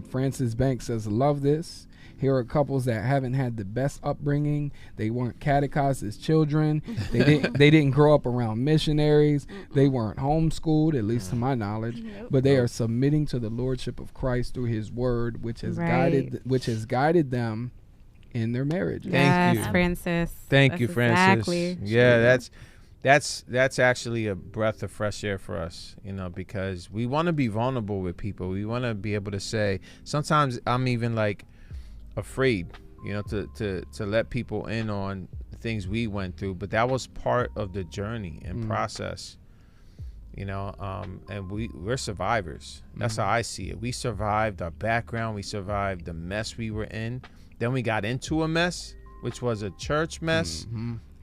Francis Banks says, love this. Here are couples that haven't had the best upbringing. They weren't catechized as children. They didn't grow up around missionaries. They weren't homeschooled, at least to my knowledge. But they are submitting to the lordship of Christ through His Word, which has guided them in their marriage. Thank you, Francis. Thank you, Francis. Exactly. Yeah, that's actually a breath of fresh air for us, because we want to be vulnerable with people. We want to be able to say. Sometimes I'm even like afraid, to let people in on things we went through, but that was part of the journey and process, and we're survivors. That's how I see it. We survived our background. We survived the mess we were in. Then we got into a mess, which was a church mess.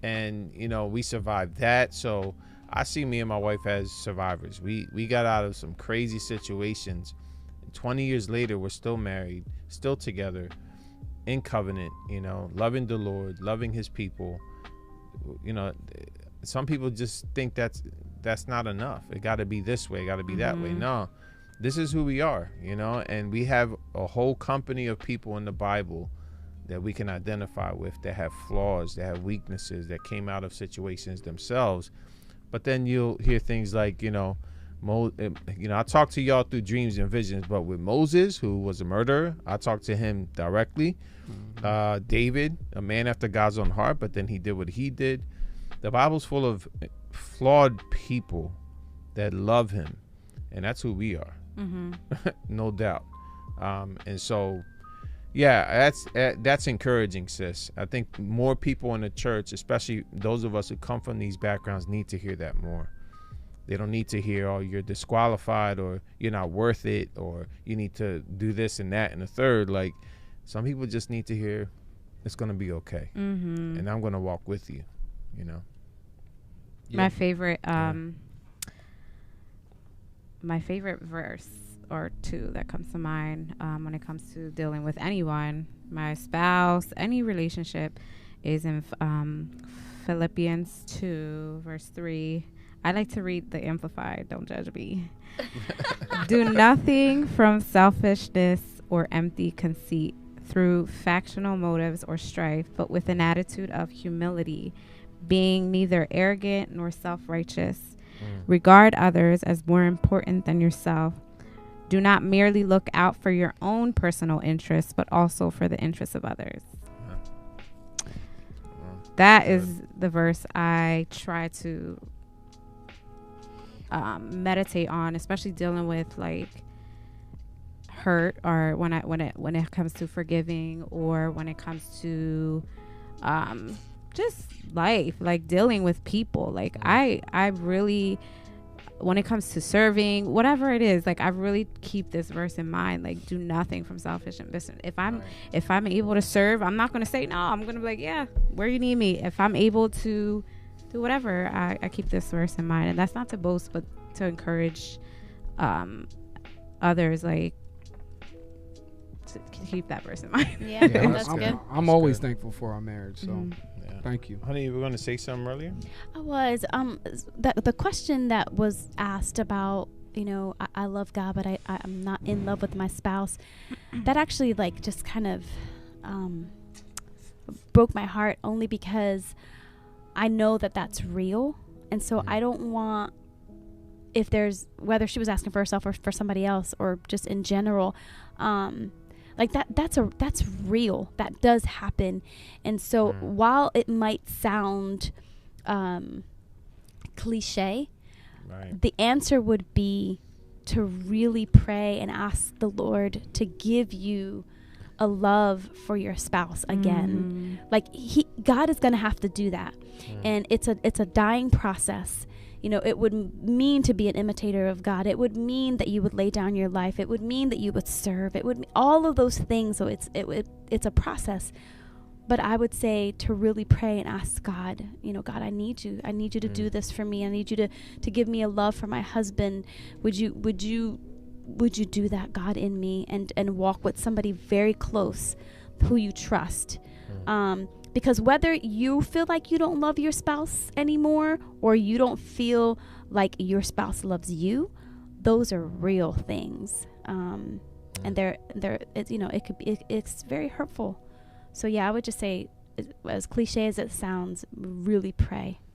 And, we survived that. So I see me and my wife as survivors. We got out of some crazy situations. 20 years later, we're still married, still together, in covenant, loving the Lord, loving His people. Some people just think that's not enough. It got to be this way, got to be that way. No, this is who we are, and we have a whole company of people in the Bible that we can identify with, that have flaws, that have weaknesses, that came out of situations themselves. But then you'll hear things like, I talk to y'all through dreams and visions, but with Moses, who was a murderer, I talked to him directly. David, a man after God's own heart, but then he did what he did. The Bible's full of flawed people that love Him, and that's who we are. No doubt. And so, yeah, that's encouraging, sis. I think more people in the church, especially those of us who come from these backgrounds, need to hear that more. They don't need to hear, oh, you're disqualified, or you're not worth it, or you need to do this and that and the third. Like, some people just need to hear, it's going to be okay. And I'm going to walk with you, Yeah. My favorite verse or two that comes to mind when it comes to dealing with anyone, my spouse, any relationship, is in Philippians 2, verse 3. I like to read the Amplified. Don't judge me. Do nothing from selfishness or empty conceit, through factional motives or strife, but with an attitude of humility, being neither arrogant nor self-righteous. Regard others as more important than yourself. Do not merely look out for your own personal interests, but also for the interests of others. That is the verse I try to meditate on, especially dealing with like hurt, or when it comes to forgiving, or when it comes to just life, like dealing with people. Like I really, when it comes to serving, whatever it is, like I really keep this verse in mind. Like, do nothing from selfish ambition. If I'm able to serve, I'm not going to say no. I'm going to be like, yeah, where you need me. If I'm able to do whatever, I keep this verse in mind. And that's not to boast, but to encourage others, like, to keep that verse in mind. Yeah, that's good. I'm always thankful for our marriage, so thank you. Honey, you were going to say something earlier? I was. The question that was asked about, I love God, but I'm not in love with my spouse. That actually, like, just kind of broke my heart, only because I know that that's real. And so I don't want, if there's, whether she was asking for herself or for somebody else, or just in general, like that's real. That does happen. And so while it might sound cliche, the answer would be to really pray and ask the Lord to give you a love for your spouse again. Like God is going to have to do that. And it's a dying process. It would mean to be an imitator of God. It would mean that you would lay down your life. It would mean that you would serve. It would all of those things. So it's a process. But I would say to really pray and ask God, God, I need you. I need you to do this for me. I need you to give me a love for my husband. Would you do that, God, in me, and walk with somebody very close who you trust? Because whether you feel like you don't love your spouse anymore, or you don't feel like your spouse loves you, those are real things. and it's, you know, it could be, it's very hurtful. So yeah, I would just say, as cliche as it sounds, really pray.